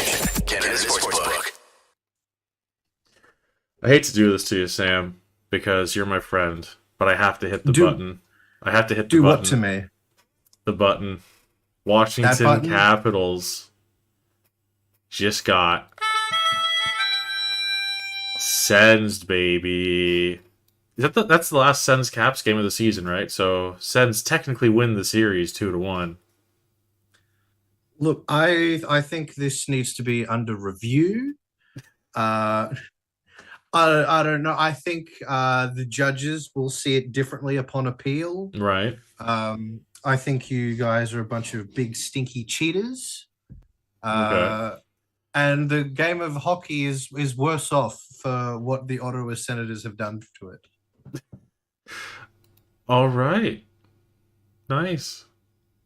Nation, Canada's Sportsbook. I hate to do this to you, Sam, because you're my friend, but I have to hit the Do button. I have to hit the do what to button. me? The button. That Washington button? Capitals just got Sens, baby. That's the last Sens Caps game of the season, right? So Sens technically win the series 2-1. Look, I think this needs to be under review. Uh, I don't know. I think the judges will see it differently upon appeal. Right. I think you guys are a bunch of big stinky cheaters. Okay. And the game of hockey is worse off for what the Ottawa Senators have done to it. All right. Nice.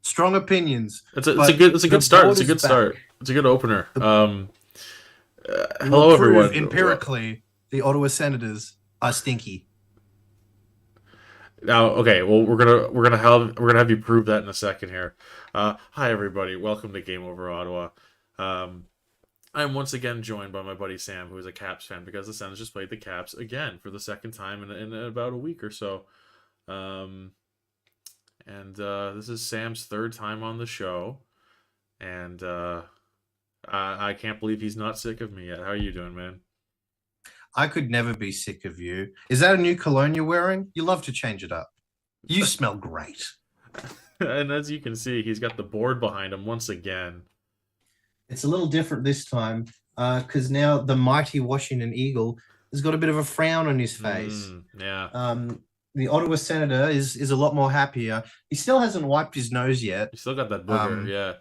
Strong opinions. It's a but good the start. board It's a is good back. start. It's a good opener. We Hello will prove everyone. empirically the Ottawa Senators are stinky. Now, okay, well we're gonna have you prove that in a second here. Hi everybody, welcome to Game Over Ottawa. I'm once again joined by my buddy Sam, who is a Caps fan because the Sens just played the Caps again for the second time in about a week or so. This is Sam's third time on the show, and I can't believe he's not sick of me yet. How are you doing, man? I could never be sick of you. Is that a new cologne you're wearing? You love to change it up. You smell great. And as you can see, he's got the board behind him once again. It's a little different this time because now the mighty Washington Eagle has got a bit of a frown on his face. Yeah. The Ottawa Senator is a lot more happier. He still hasn't wiped his nose yet. You still got that booger, yeah.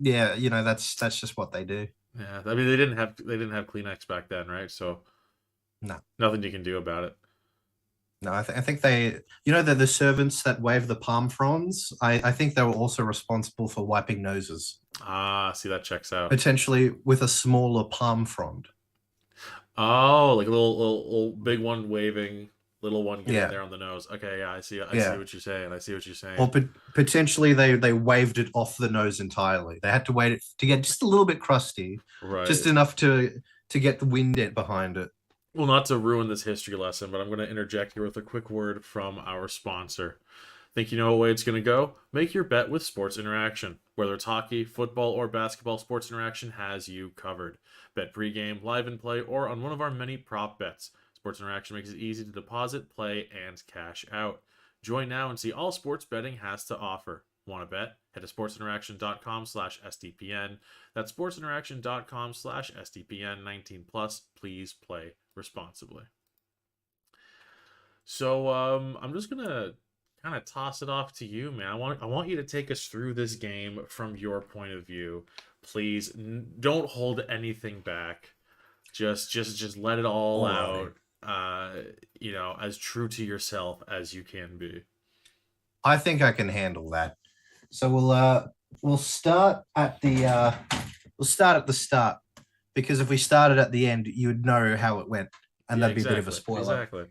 Yeah, you know that's just what they do. Yeah, I mean they didn't have Kleenex back then, right? So no, nothing you can do about it. No, I think they, you know, the servants that wave the palm fronds. I think they were also responsible for wiping noses. Ah, see, that checks out. Potentially with a smaller palm frond. Oh, like a little big one waving, little one getting there on the nose. Okay, yeah, I see what you're saying. Or potentially they waved it off the nose entirely. They had to wait it to get just a little bit crusty, right? Just enough to get the wind behind it. Well, not to ruin this history lesson, but I'm going to interject here with a quick word from our sponsor. Think you know what way it's going to go? Make your bet with Sports Interaction. Whether it's hockey, football, or basketball, Sports Interaction has you covered. Bet pregame, live and play, or on one of our many prop bets. Sports Interaction makes it easy to deposit, play, and cash out. Join now and see all sports betting has to offer. Want to bet? Head to sportsinteraction.com/SDPN. That's sportsinteraction.com/SDPN. 19 plus. Please play responsibly. So I'm just gonna kind of toss it off to you, man. I want you to take us through this game from your point of view. Please don't hold anything back. Just let it all out. You know, as true to yourself as you can be. I think I can handle that. So we'll start at the start, because if we started at the end, you would know how it went, and that'd be a bit of a spoiler. Exactly.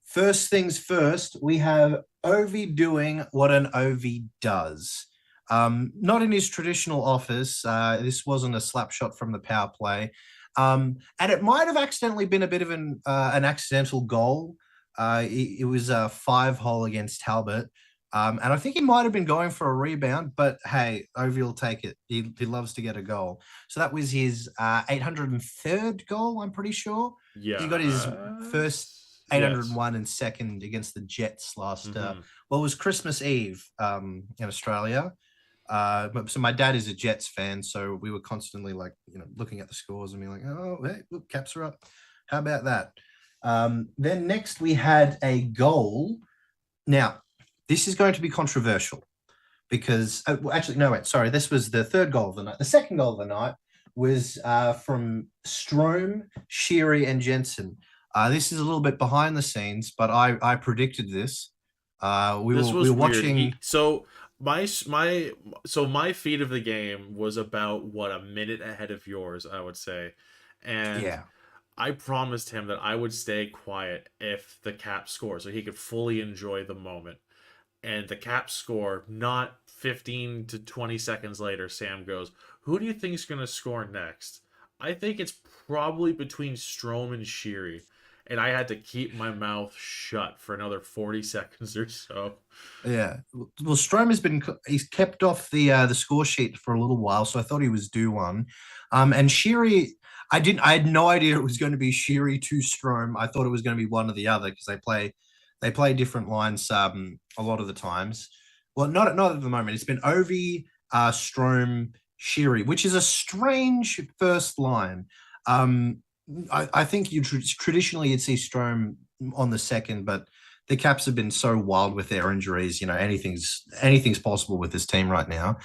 First things first, we have Ovi doing what an Ovi does. Not in his traditional office. This wasn't a slap shot from the power play. And it might have accidentally been a bit of an accidental goal. It was a 5-hole against Talbot. And I think he might have been going for a rebound, but hey, Ovi will take it. He loves to get a goal. So that was his 803rd goal, I'm pretty sure. Yeah. He got his first 801 and second against the Jets last, it was Christmas Eve in Australia. So my dad is a Jets fan, so we were constantly looking at the scores and being like, oh, hey, look, Caps are up. How about that? Then next we had a goal. Now, this is going to be controversial because this was the third goal of the night. The second goal of the night was from Strome, Sheary, and Jensen. This is a little bit behind the scenes, but I predicted this. We were watching. My feed of the game was about a minute ahead of yours, I would say, and I promised him that I would stay quiet if the Caps score, so he could fully enjoy the moment. And the Caps score, not 15 to 20 seconds later, Sam goes, Who do you think is going to score next? I think it's probably between Strome and Sheary. And I had to keep my mouth shut for another 40 seconds or so. Yeah. Well, Strome he's kept off the score sheet for a little while, so I thought he was due one. And Sheary, I had no idea it was going to be Sheary to Strome. I thought it was going to be one or the other because they play different lines a lot of the times. Well, not at the moment. It's been Ovi, Strome, Sheary, which is a strange first line. I think traditionally you'd see Strome on the second, but the Caps have been so wild with their injuries. You know, anything's possible with this team right now.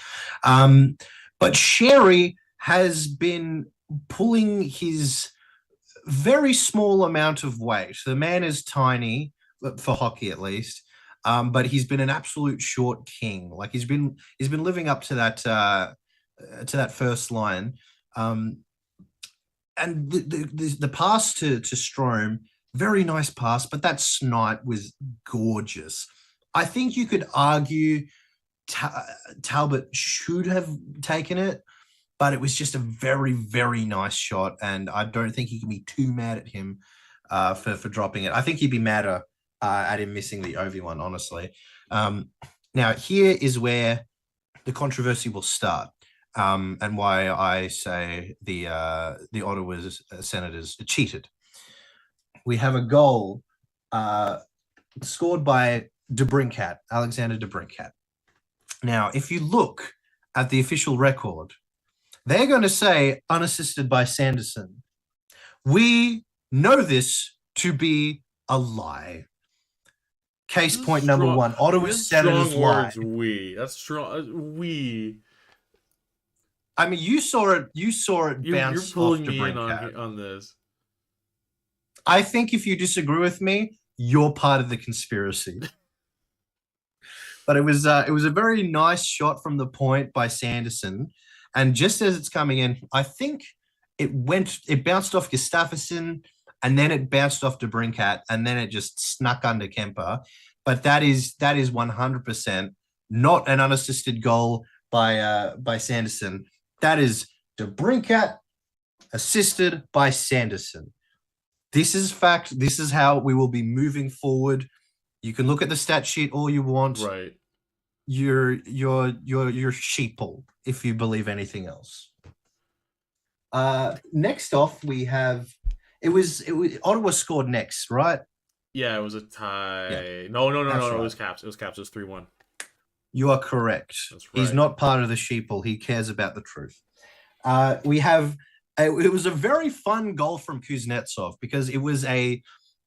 But Sherry has been pulling his very small amount of weight. The man is tiny for hockey, at least. But he's been an absolute short king. Like he's been living up to that first line. And the pass to Strome, very nice pass, but that snipe was gorgeous. I think you could argue Talbot should have taken it, but it was just a very, very nice shot, and I don't think he can be too mad at him for dropping it. I think he'd be madder at him missing the Ovi one, honestly. Now, here is where the controversy will start. And why I say the Ottawa Senators cheated. We have a goal scored by Alexander DeBrincat. Now, if you look at the official record, they're going to say unassisted by Sanderson. We know this to be a lie. Case point number one: Ottawa Senators lie. That's strong. I mean, you saw it. Bounce you're pulling off me in DeBrincat. on this. I think if you disagree with me, you're part of the conspiracy. But it was a very nice shot from the point by Sanderson, and just as it's coming in, I think it bounced off Gustafsson, and then it bounced off DeBrincat, and then it just snuck under Kemper. But that is 100% not an unassisted goal by Sanderson. That is DeBrincat assisted by Sanderson. This is fact. This is how we will be moving forward. You can look at the stat sheet all you want. Right. You're sheeple if you believe anything else. Next off, we have it was Ottawa scored next, right? Yeah, it was a tie. Yeah. No. Right. It was Caps. It was 3-1. You are correct. That's right. He's not part of the sheeple. He cares about the truth. We have it was a very fun goal from Kuznetsov because it was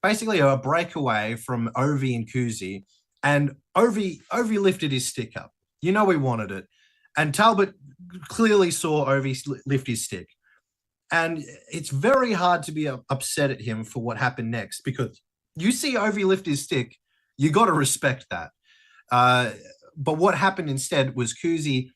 basically a breakaway from Ovi and Kuzi, and Ovi lifted his stick up. You know he wanted it, and Talbot clearly saw Ovi lift his stick, and it's very hard to be upset at him for what happened next because you see Ovi lift his stick, you got to respect that. But what happened instead was Kuzi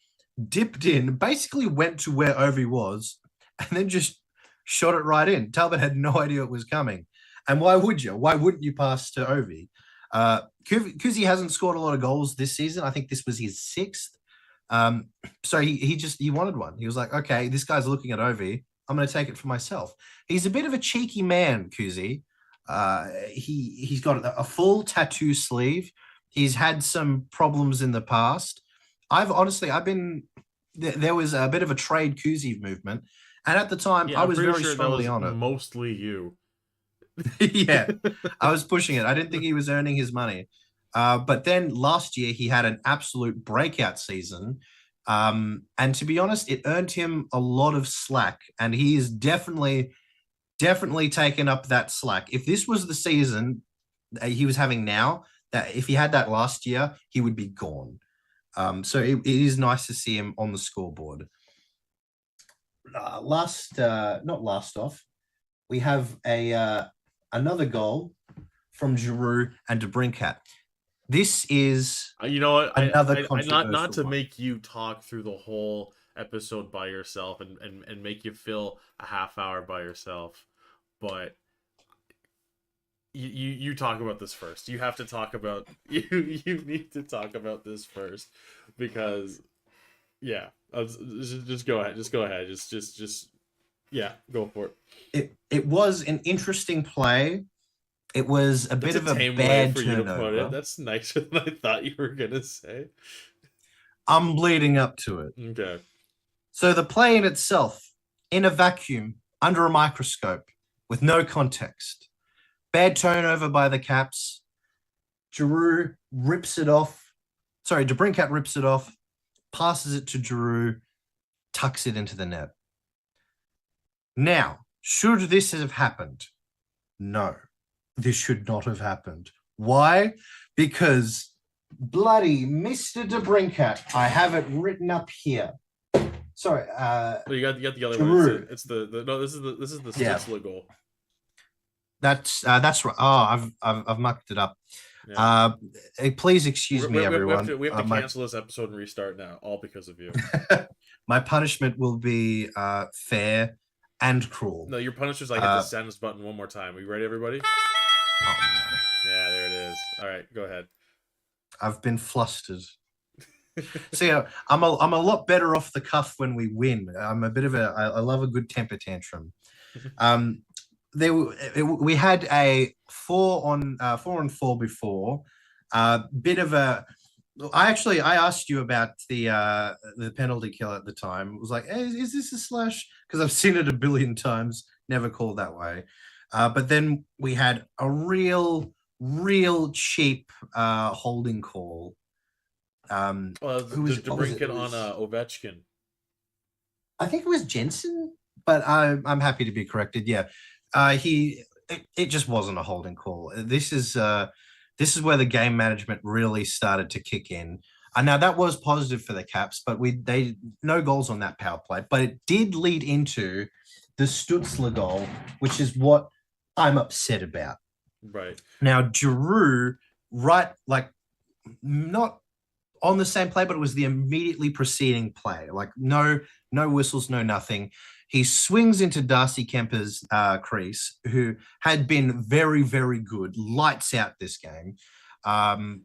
dipped in, basically went to where Ovi was, and then just shot it right in. Talbot had no idea it was coming. And why would you? Why wouldn't you pass to Ovi? Kuzi hasn't scored a lot of goals this season. I think this was his 6th. So he wanted one. He was like, okay, this guy's looking at Ovi. I'm going to take it for myself. He's a bit of a cheeky man, Kuzi. He's got a full tattoo sleeve. He's had some problems in the past. There was a bit of a trade Kuzi movement. And at the time, I was very strongly on it. Mostly you. Yeah, I was pushing it. I didn't think he was earning his money. But then last year, he had an absolute breakout season. And to be honest, it earned him a lot of slack. And he is definitely taken up that slack. If this was the season he was having now, that if he had that last year, he would be gone. So it is nice to see him on the scoreboard. Not last off, we have another goal from Giroux and DeBrincat. This is another not to make you talk through the whole episode by yourself and make you feel a half hour by yourself, but you talk about this first. You have to talk about you need to talk about this first because Yeah. Just go ahead. Just go ahead. Just yeah, go for it. It was an interesting play. It was a That's bit a of a tame way bad for you to put it. turnover. That's nicer than I thought you were gonna say. I'm leading up to it. Okay. So the play in itself, in a vacuum, under a microscope, with no context. Bad turnover by the Caps. Giroux rips it off. Sorry, DeBrincat rips it off, passes it to Giroux, tucks it into the net. Now, should this have happened? No, this should not have happened. Why? Because bloody Mr. DeBrincat, I have it written up here. Sorry, Oh, you got the other Giroux. one. It's the no. This is the Yeah. Stutzla goal. That's right. Oh, I've mucked it up. Yeah. Please excuse me, everyone. We have to cancel this episode and restart now, all because of you. My punishment will be fair and cruel. No, your punishment is I hit the send button one more time. Are you ready, everybody? Oh no. Yeah, there it is. All right, go ahead. I've been flustered. See, I'm a lot better off the cuff when we win. I'm a bit of I love a good temper tantrum. We had a 4-on-4 before. Bit of a. I asked you about the penalty kill at the time. It was like, hey, is this a slash? Because I've seen it a billion times. Never called that way. But then we had a real cheap holding call. Who was DeBrincat on Ovechkin? I think it was Jensen, but I'm happy to be corrected. Yeah, it just wasn't a holding call. This is where the game management really started to kick in. Now that was positive for the Caps, but they no goals on that power play. But it did lead into the Stutzla goal, which is what I'm upset about. Right. Now Giroux, not on the same play, but it was the immediately preceding play. Like no whistles, no nothing. He swings into Darcy Kemper's crease, who had been very, very good, lights out this game. I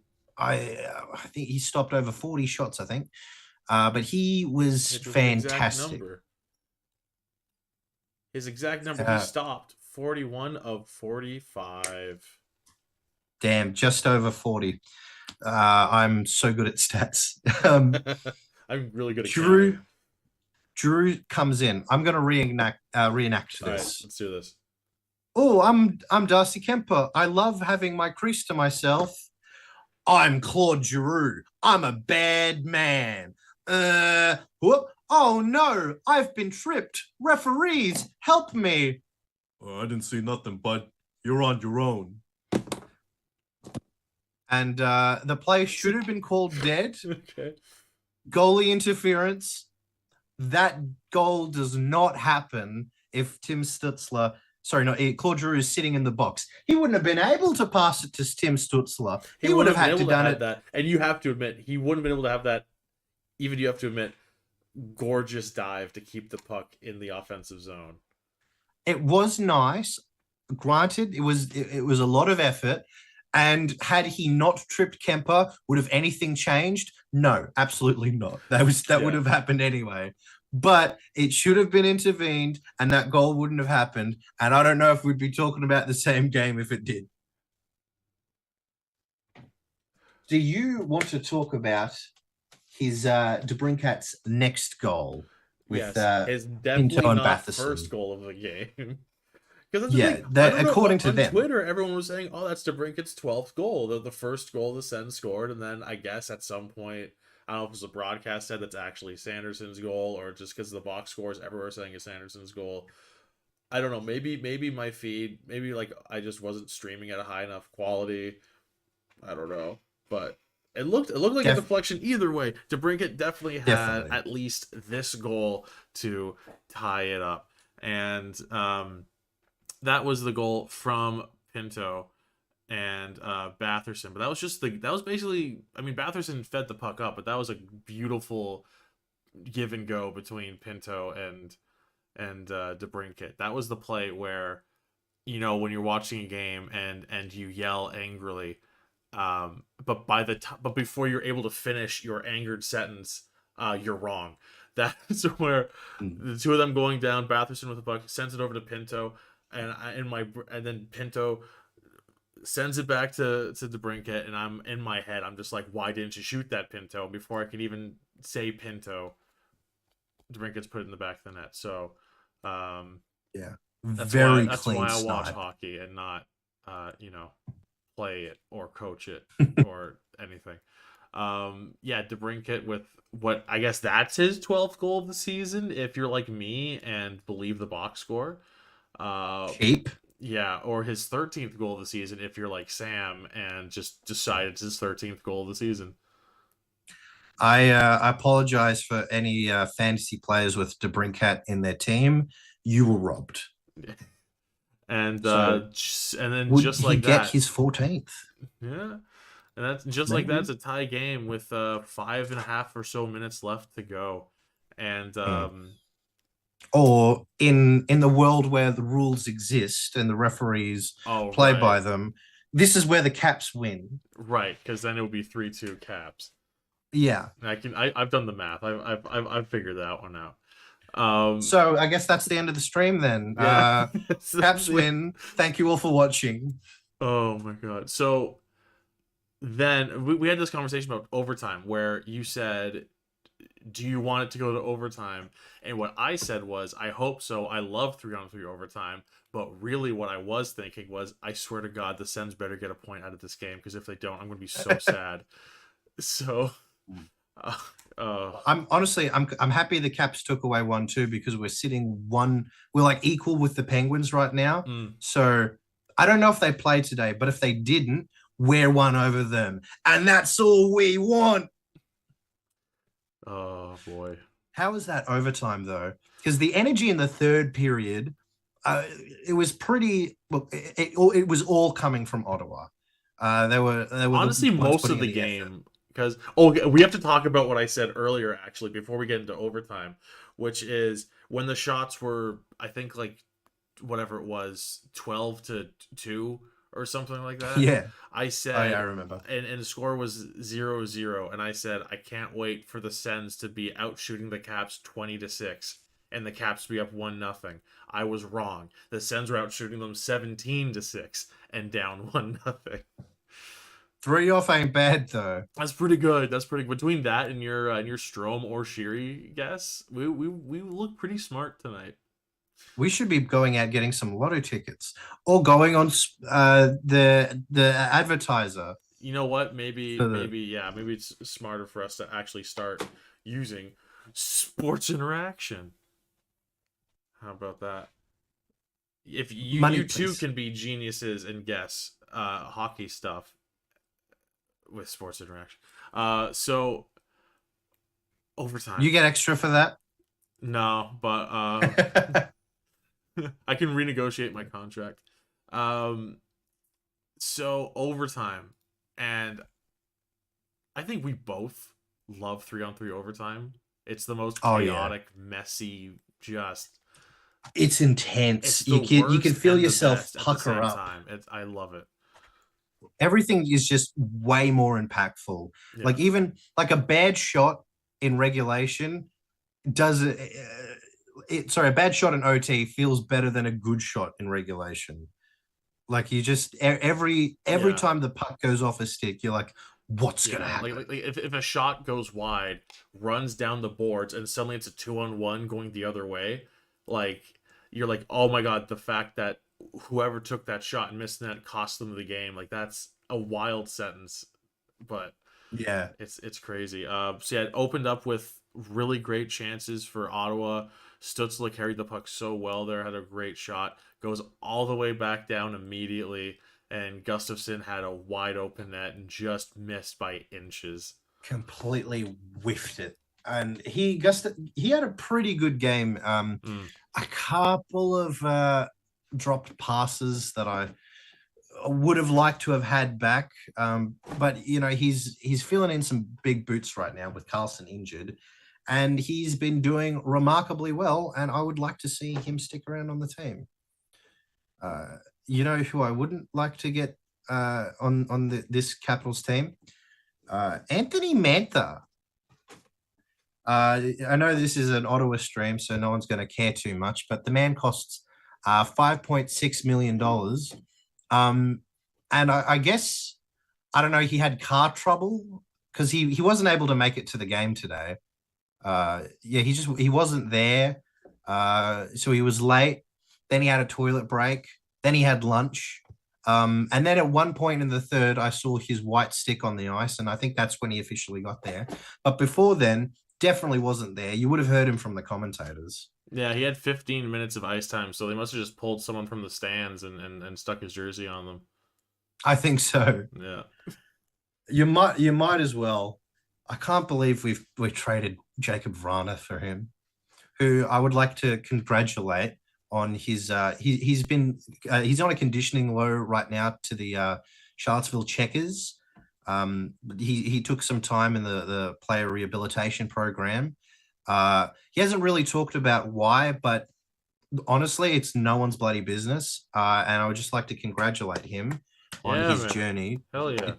think he stopped over 40 shots, I think. But he was fantastic. His exact number, he stopped 41 of 45. Damn, just over 40. I'm so good at stats. I'm really good at Drew comes in. I'm going to reenact this. All right, let's do this. Oh, I'm Darcy Kemper. I love having my crease to myself. I'm Claude Giroux. I'm a bad man. Oh no, I've been tripped. Referees, help me. Oh, I didn't see nothing, bud. You're on your own. And the play should have been called dead. Okay. Goalie interference. That goal does not happen if Claude Giroux is sitting in the box. He wouldn't have been able to pass it to Tim Stutzla. He would have had to done it. That. And you have to admit, he wouldn't have been able to have that. Even you have to admit, gorgeous dive to keep the puck in the offensive zone. It was nice. Granted, it was a lot of effort. And had he not tripped Kemper, would have anything changed? No, absolutely not. That would have happened anyway. But it should have been intervened, and that goal wouldn't have happened. And I don't know if we'd be talking about the same game if it did. Do you want to talk about his DeBrincat's next goal with his definitely not first goal of the game? Because according to them, on Twitter, everyone was saying, "Oh, that's DeBrincat's 12th goal, the first goal the Sens scored." And then I guess at some point, I don't know if it was a broadcast said that's actually Sanderson's goal, or just because the box scores everywhere saying it's Sanderson's goal. I don't know. Maybe my feed, maybe like I just wasn't streaming at a high enough quality. I don't know, but it looked like a deflection either way. DeBrincat definitely had at least this goal to tie it up, and that was the goal from Pinto and Batherson. But that was basically, I mean, Batherson fed the puck up, but that was a beautiful give and go between Pinto and DeBrincat. That was the play where, when you're watching a game and you yell angrily, but before you're able to finish your angered sentence, You're wrong. That's where Mm. the two of them going down. Batherson with the puck sends it over to Pinto, and then Pinto sends it back to DeBrincat, and I'm in my head. I'm just like, why didn't you shoot that, Pinto? Before I can even say Pinto, DeBrincat's put it in the back of the net. So Yeah, that's why very clean I watch snipe. hockey and not play it or coach it or anything. Yeah, DeBrincat with what I guess that's his 12th goal of the season. If you're like me and believe the box score, uh, Cheap. yeah, or his 13th goal of the season. If you're like Sam and just decide it's his 13th goal of the season. I apologize for any fantasy players with DeBrincat in their team. You were robbed. So And then would just he like get that, his 14th? yeah, and that's just like that. Maybe. It's a tie game with 5.5 or so minutes left to go, and Mm. Or in the world where the rules exist and the referees oh play right, by them, this is where the Caps win. right, because then it would be 3-2 Caps. Yeah. I've done the math. I've figured that one out. So I guess that's the end of the stream then. Yeah. Caps win. Thank you all for watching. Oh my god. So then we had this conversation about overtime where you said, do you want it to go to overtime? And what I said was, I hope so. I love 3-on-3 overtime. But really, what I was thinking was, I swear to God, the Sens better get a point out of this game, because if they don't, I'm going to be so sad. So, uh, I'm honestly, I'm happy the Caps took away 1-2 because we're sitting one. We're like equal with the Penguins right now. mm, So I don't know if they played today, but if they didn't, we're one over them, and that's all we want. oh boy. How is that overtime though? Because the energy in the third period, it was pretty. Well, it was all coming from Ottawa. They were the Honestly, ones most putting of in the the effort. game, because we have to talk about what I said earlier actually before we get into overtime, which is when the shots were, I think, like whatever it was, 12-2 or something like that. Yeah, I I said, remember. and the score was 0-0, and I said I can't wait for the Sens to be out shooting the Caps 20-6 and the Caps to be up 1-0. I was wrong. The Sens were out shooting them 17-6 and down 1-0. 3 off ain't bad though. That's pretty good. That's pretty between that and your Strom or Shiri guess. We look pretty smart tonight. We should be going out getting some lotto tickets or going on the advertiser You know what? for the Maybe it's smarter for us to actually start using sports interaction. How about that? If money, you too please. can be geniuses and guess hockey stuff with sports interaction. So overtime. You get extra for that. No, but I can renegotiate my contract. Um, so overtime, and I think we both love 3-on-3 overtime. It's the most Oh yeah, chaotic, messy, just it's it's intense. the You can worst feel and the yourself best at the pucker same up. time. I love it. Everything is just way more impactful. Yeah. Like even like a bad shot in regulation does sorry, a bad shot in OT feels better than a good shot in regulation. Like you just every Yeah. time the puck goes off a stick, you're like, what's gonna Yeah, happen? if a shot goes wide, runs down the boards, and suddenly it's a 2-on-1 going the other way, like you're like, oh my god, the fact that whoever took that shot and missed that cost them the game, like that's a wild sentence, but Yeah. it's crazy. So yeah, it opened up with really great chances for Ottawa. Stutzla carried the puck so well there, had a great shot, goes all the way back down immediately, and Gustafson had a wide open net and just missed by inches. Completely whiffed it. And he had a pretty good game. Mm. A couple of dropped passes that I would have liked to have had back. But you know, he's filling in some big boots right now with Carlson injured. And he's been doing remarkably well, and I would like to see him stick around on the team. You know who I wouldn't like to get on this Capitals team? Anthony Mantha. I know this is an Ottawa stream, so no one's going to care too much, but the man costs $5.6 million. And I guess, I don't know, he had car trouble because he wasn't able to make it to the game today. Yeah, he wasn't there. So he was late. Then he had a toilet break. Then he had lunch. And then at one point in the third, I saw his white stick on the ice, and I think that's when he officially got there. But before then, definitely wasn't there. You would have heard him from the commentators. Yeah, he had 15 minutes of ice time, so they must have just pulled someone from the stands and stuck his jersey on them. I think so. Yeah. You might as well. I can't believe we traded Jacob Vrana for him, who I would like to congratulate on his he's on a conditioning low right now to the Charlottesville Checkers. He took some time in the player rehabilitation program. He hasn't really talked about why, but honestly, it's no one's bloody business. And I would just like to congratulate him on Yeah, his man. journey. Hell yeah.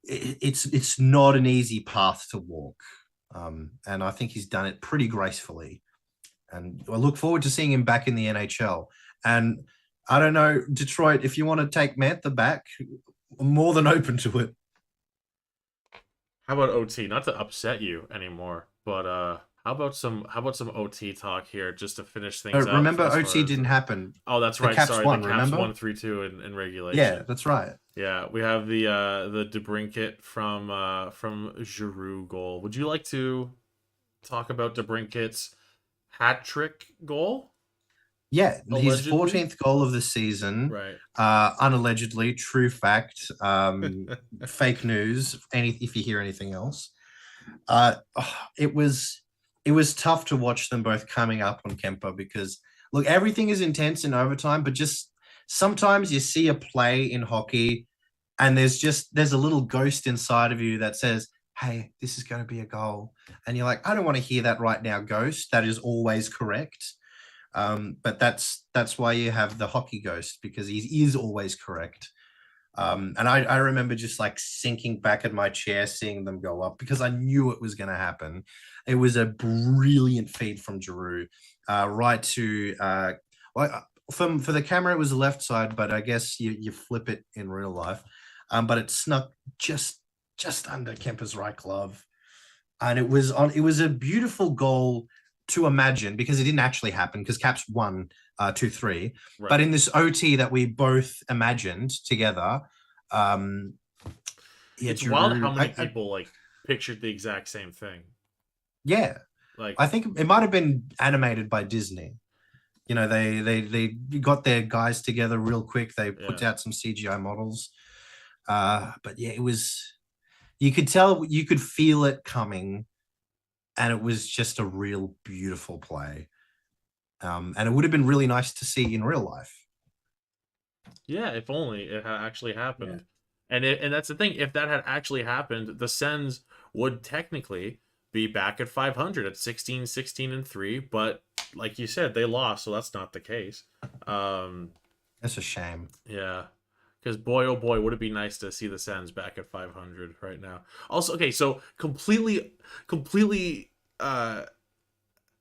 It's not an easy path to walk. And I think he's done it pretty gracefully. And I look forward to seeing him back in the NHL. And I don't know, Detroit, if you want to take Mantha back, I'm more than open to it. How about OT? Not to upset you anymore, but how about some OT talk here just to finish things out? Remember, as far OT as- didn't happen. Oh, that's The right. Caps Sorry, won, the Caps remember? 1-3-2 in regulation. Yeah, that's right. Yeah, we have the DeBrincat from Giroux goal. Would you like to talk about DeBrincat's hat trick goal? Yeah, his Allegedly? 14th goal of the season. Right. Unallegedly, true fact, fake news. If you hear anything else, it was tough to watch them both coming up on Kemper because look, everything is intense in overtime, but just sometimes you see a play in hockey, and there's a little ghost inside of you that says, "Hey, this is going to be a goal," and you're like, "I don't want to hear that right now, ghost. That is always correct." But that's why you have the hockey ghost, because he is always correct. And I remember just like sinking back in my chair, seeing them go up because I knew it was going to happen. It was a brilliant feed from Giroux, right to for the camera it was the left side, but I guess you flip it in real life. But it snuck just under Kemper's right glove, and it was a beautiful goal to imagine because it didn't actually happen because Caps won 2-3. Right. But in this OT that we both imagined together, it's wild how many people like pictured the exact same thing. Yeah, like I think it might have been animated by Disney. You know, they got their guys together real quick. They put out some CGI models. But yeah, it was. You could tell, you could feel it coming. And it was just a real beautiful play. And it would have been really nice to see in real life. Yeah, if only it had actually happened. Yeah. And that's the thing. If that had actually happened, the Sens would technically be back at 500 at 16-16-3. But like you said, they lost, so that's not the case. That's a shame. Yeah. Because boy, oh boy, would it be nice to see the Sens back at 500 right now. Also, okay, so completely,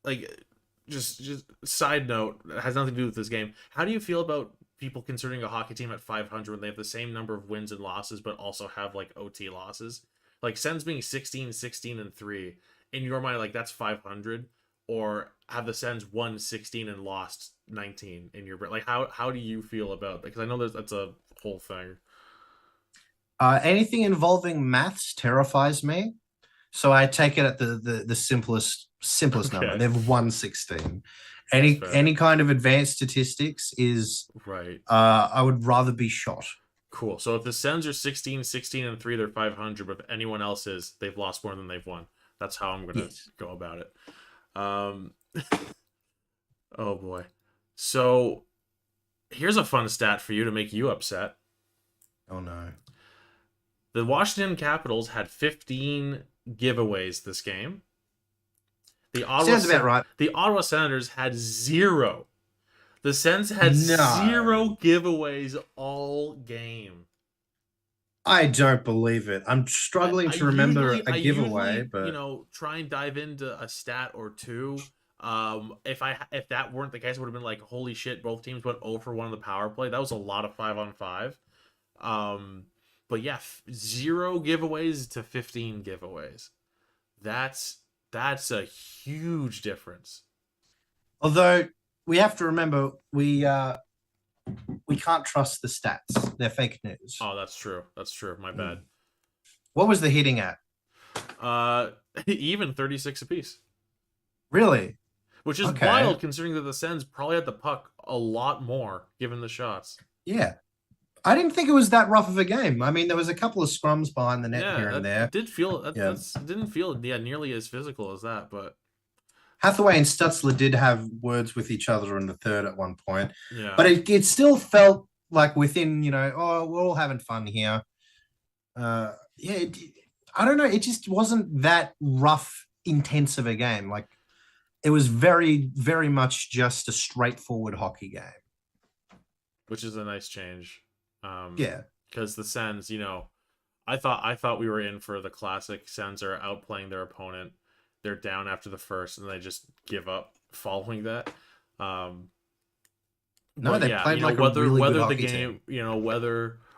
like, just side note, it has nothing to do with this game. How do you feel about people considering a hockey team at 500 when they have the same number of wins and losses, but also have like OT losses? Like Sens being 16-16-3, in your mind, like that's 500, or have the Sens won 16 and lost 19 in your like how do you feel about that? Because I know that's a whole thing. Anything involving maths terrifies me, so I take it at the simplest number. They've won 16. Any kind of advanced statistics is right. I would rather be shot. Cool. So if the Sens are 16-16-3, they're 500. But if anyone else is, they've lost more than they've won. That's how I'm gonna go about it. Oh boy. So here's a fun stat for you to make you upset. Oh no. The Washington Capitals had 15 giveaways this game. Sounds about right. The Ottawa Senators had 0. The Sens had 0 giveaways all game. I don't believe it. I'm struggling to remember a I giveaway, usually, but try and dive into a stat or two. If that weren't the case, it would have been like, holy shit, both teams went 0 for 1 on the power play. That was a lot of 5-on-5. Um, but yeah, 0 giveaways to 15 giveaways. That's that's a huge difference. although we have to remember we can't trust the stats. They're fake news. Oh, that's true. That's true. My bad. Mm. What was the hitting at? Uh, even 36 apiece, Really? which is Okay. wild considering that the Sens probably had the puck a lot more given the shots. Yeah. I didn't think it was that rough of a game. I mean, there was a couple of scrums behind the net Yeah, here and that there. did feel Yeah. that's didn't feel nearly as physical as that, but Hathaway and Stutzler did have words with each other in the third at one point, yeah. but it still felt like within, oh, we're all having fun here. Yeah, I don't know. It just wasn't that rough, intense of a game. Like it was very, very much just a straightforward hockey game. Which is a nice change. Yeah. Because the Sens, I thought we were in for the classic Sens are outplaying their opponent. They're down after the first, and they just give up following that. Um, No, but they yeah, played like a whether really good the hockey team. game,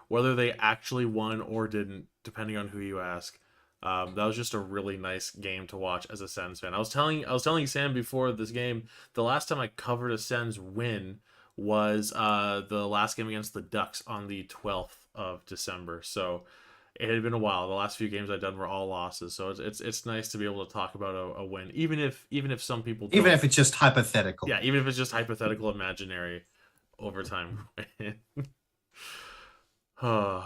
whether they actually won or didn't, depending on who you ask. That was just a really nice game to watch as a Sens fan. I was telling Sam before this game, the last time I covered a Sens win was the last game against the Ducks on the 12th of December. So it had been a while. The last few games I've done were all losses. So it's nice to be able to talk about a win, even if some people Even don't. if it's just hypothetical. Yeah, even if it's just hypothetical, imaginary overtime win. Oh,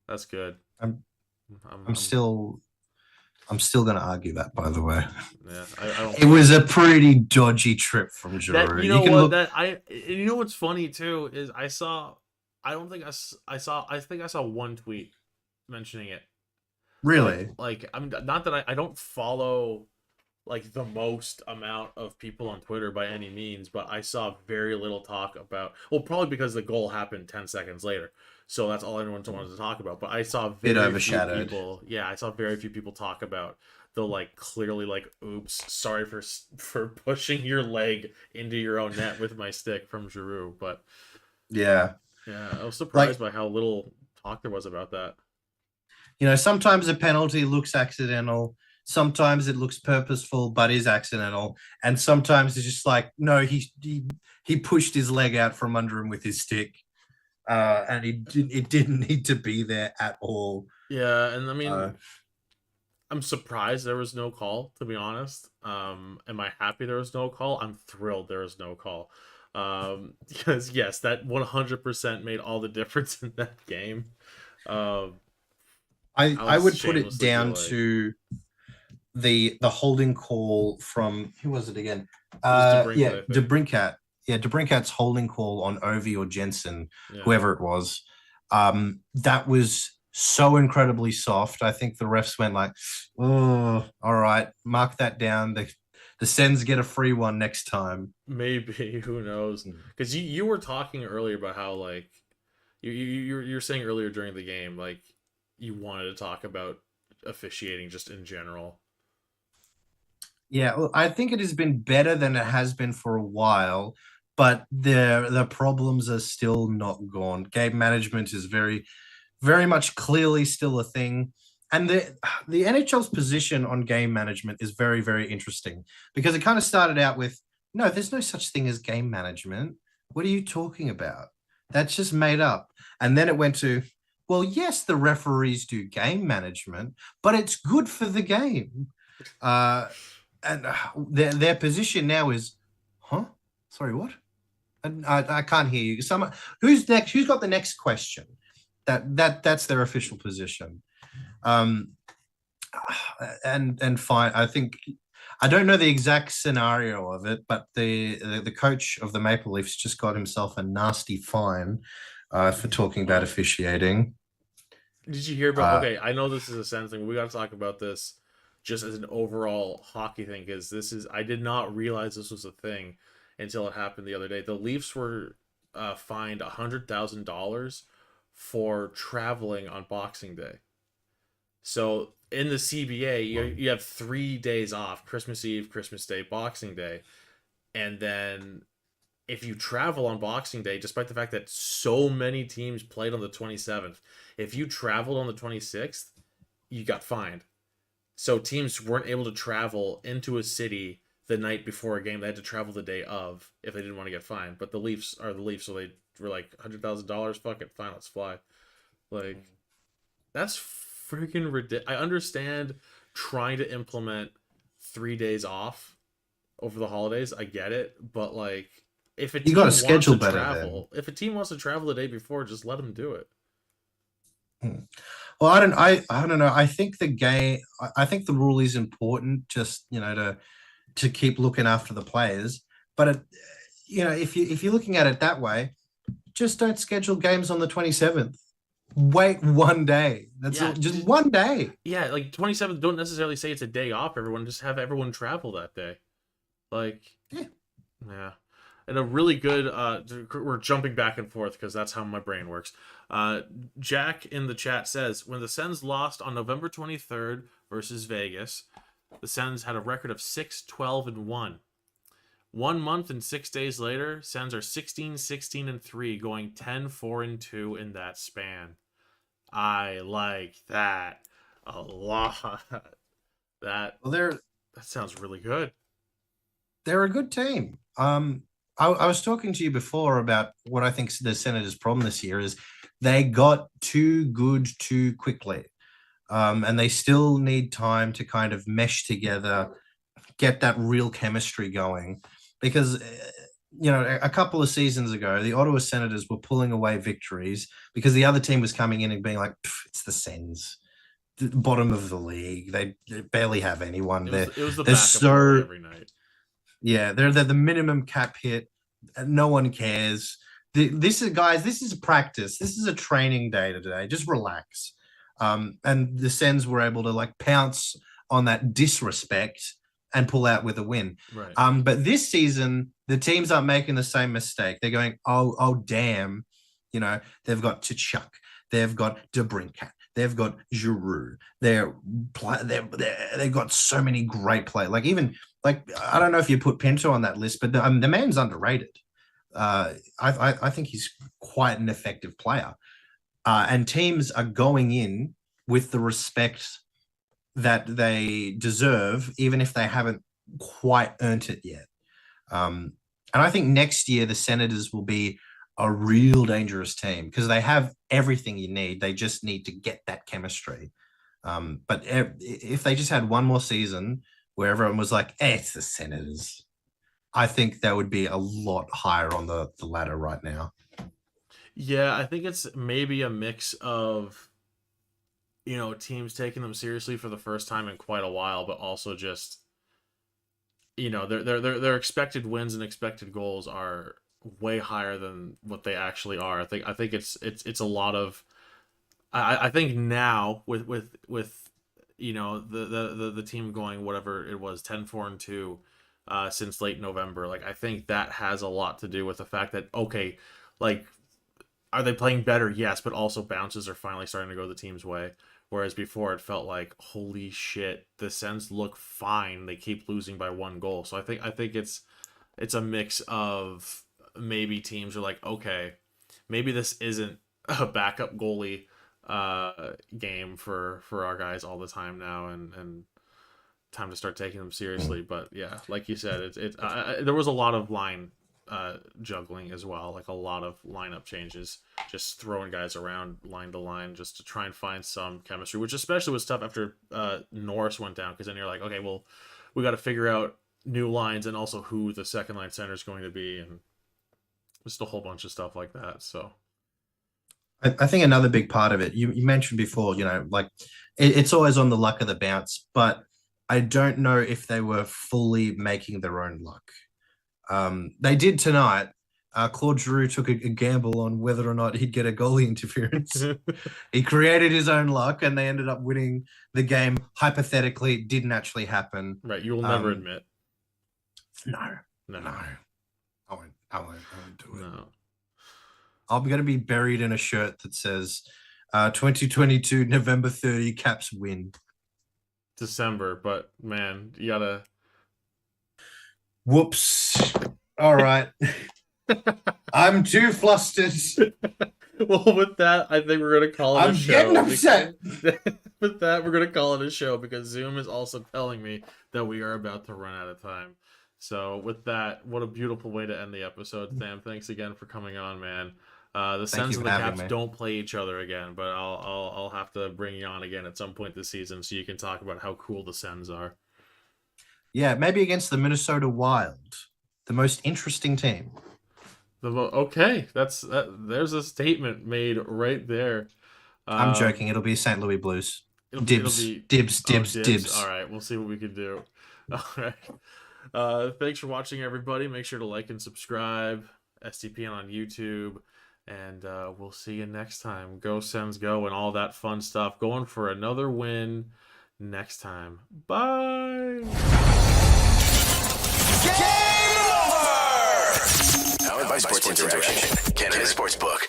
that's good. I'm I'm, I'm I'm still I'm still gonna argue that, by the way. yeah. I don't It blame was you. a pretty dodgy trip from That Giroud. you You know can what look that you know what's funny too is I saw. I don't think I think I saw one tweet mentioning it. really. I'm not that I don't follow like the most amount of people on Twitter by any means, but I saw very little talk about. Well, probably because the goal happened 10 seconds later, so that's all anyone wanted to talk about. But I saw Bit very few overshadowed. people. Yeah, I saw very few people talk about the like clearly like, oops, sorry for pushing your leg into your own net with my stick from Giroux. But Yeah. yeah, I was surprised Like, by how little talk there was about that. sometimes a penalty looks accidental. Sometimes it looks purposeful but is accidental. And sometimes it's just like, no, he pushed his leg out from under him with his stick. And it didn't need to be there at all. Yeah, and I Uh, mean, I'm surprised there was no call, to be honest. Am I happy there was no call? I'm thrilled there was no call. Because yes, that 100% made all the difference in that game. Um, I I was would put it shamelessly down delayed. to the holding call from who was it again? It was DeBrincat, Yeah, I think. DeBrincat. Yeah, DeBrincat's holding call on Ovi or Jensen, Yeah, whoever it was. That was so incredibly soft. I think the refs went like, "Oh, all right, mark that down. The Sens get a free one next time." maybe who knows? Because you were talking earlier about how like you're saying earlier during the game like you wanted to talk about officiating just in general. Yeah, well, I think it has been better than it has been for a while, but the problems are still not gone. Game management is very, very much clearly still a thing. And the NHL's position on game management is very, very interesting because it kind of started out with, no, there's no such thing as game management. What are you talking about? That's just made up. And then it went to, well, yes, the referees do game management, but it's good for the game. Uh, and their position now is, huh? Sorry, what? I can't hear you. Who's next? Who's got the next question? That's their official position. Um, and fine. I think I don't know the exact scenario of it, but the coach of the Maple Leafs just got himself a nasty fine for talking about Oh, officiating. did you hear about? Uh, Okay, I know this is a Sens thing. But we got to talk about this just as an overall hockey thing because this is. I did not realize this was a thing until it happened the other day. The Leafs were fined $100,000 for traveling on Boxing Day. So in the CBA, you have 3 days off: Christmas Eve, Christmas Day, Boxing Day, and then if you travel on Boxing Day, despite the fact that so many teams played on the 27th, if you traveled on the 26th, you got fined. So teams weren't able to travel into a city the night before a game. They had to travel the day of if they didn't want to get fined. But the Leafs are the Leafs, so they were like $100,000. Fuck it, fine, let's fly. Like that's freaking ridiculous. I understand trying to implement 3 days off over the holidays. I get it, but like if a You team got to wants schedule to better then. travel, if a team wants to travel the day before, just let them do it. Well, I don't know. I think the game. I think the rule is important, just to keep looking after the players. But if you're looking at it that way, just don't schedule games on the 27th. Wait one day. That's Yeah, all, just one day. yeah. Like 27th, don't necessarily say it's a day off. Everyone just have everyone travel that day. Like, Yeah. yeah. And a really good we're jumping back and forth because that's how my brain works. Jack in the chat says when the Sens lost on November 23rd versus Vegas, the Sens had a record of 6-12-1. 1 month and 6 days later, Sens are 16-16-3, going 10-4-2 in that span. I like that a lot. That sounds really good. They're a good team. I was talking to you before about what I think the Senators' problem this year is they got too good too quickly. And they still need time to kind of mesh together, get that real chemistry going. Because, a couple of seasons ago, the Ottawa Senators were pulling away victories because the other team was coming in and being like, it's the Sens, the bottom of the league. They barely have anyone. It was the They're backup goalie so, every night. yeah, they're the minimum cap hit. No one cares. This is guys. This is a practice. This is a training day today. Just relax. And the Sens were able to like pounce on that disrespect and pull out with a win. Right. But this season, the teams aren't making the same mistake. They're going, oh, damn. They've got Tkachuk. They've got DeBrincat. They've got Giroux. They've got so many great players. Like even like I don't know if you put Pinto on that list, but the man's underrated. I think he's quite an effective player. And teams are going in with the respect that they deserve, even if they haven't quite earned it yet. And I think next year the Senators will be a real dangerous team because they have everything you need. They just need to get that chemistry. But if they just had one more season where everyone was like, it's the Senators, I think that would be a lot higher on the ladder right now. Yeah, I think it's maybe a mix of, teams taking them seriously for the first time in quite a while, but also just, their expected wins and expected goals are way higher than what they actually are. I think it's a lot of. I think now with the team going whatever it was 10-4-2 since late November, like I think that has a lot to do with the fact that okay, like are they playing better? Yes, but also bounces are finally starting to go the team's way. Whereas before it felt like holy shit, the Sens look fine. They keep losing by 1 goal. So I think it's a mix of maybe teams are like okay, maybe this isn't a backup goalie game for our guys all the time now, and time to start taking them seriously. But yeah, like you said, there was a lot of line juggling as well, like a lot of lineup changes, just throwing guys around line to line just to try and find some chemistry, which especially was tough after Norris went down, because then you're like, okay, well, we got to figure out new lines and also who the second line center is going to be, and just a whole bunch of stuff like that. So I think another big part of it, you mentioned before, like it's always on the luck of the bounce, but I don't know if they were fully making their own luck. They did tonight. Claude Giroux took a gamble on whether or not he'd get a goalie interference. He created his own luck, and they ended up winning the game. Hypothetically, it didn't actually happen. Right, you will never admit. No. No. I won't do it. No. I'm going to be buried in a shirt that says 2022 November 30 Caps win. December, but man, you gotta. Whoops. All right. I'm too flustered. Well, with that, I think we're gonna call it a show. I'm getting upset. With that, we're gonna call it a show because Zoom is also telling me that we are about to run out of time. So, with that, what a beautiful way to end the episode. Sam, thanks again for coming on, man. The Sens and the Caps don't play each other again, but I'll have to bring you on again at some point this season so you can talk about how cool the Sens are. Yeah, maybe against the Minnesota Wild, the most interesting team. Okay, there's a statement made right there. I'm joking. It'll be St. Louis Blues. Dibs. All right, we'll see what we can do. All right. Thanks for watching, everybody. Make sure to like and subscribe. STPN on YouTube. And we'll see you next time. Go Sens go and all that fun stuff. Going for another win next time. Bye. Powered by Sports Interaction, Canada Sportsbook.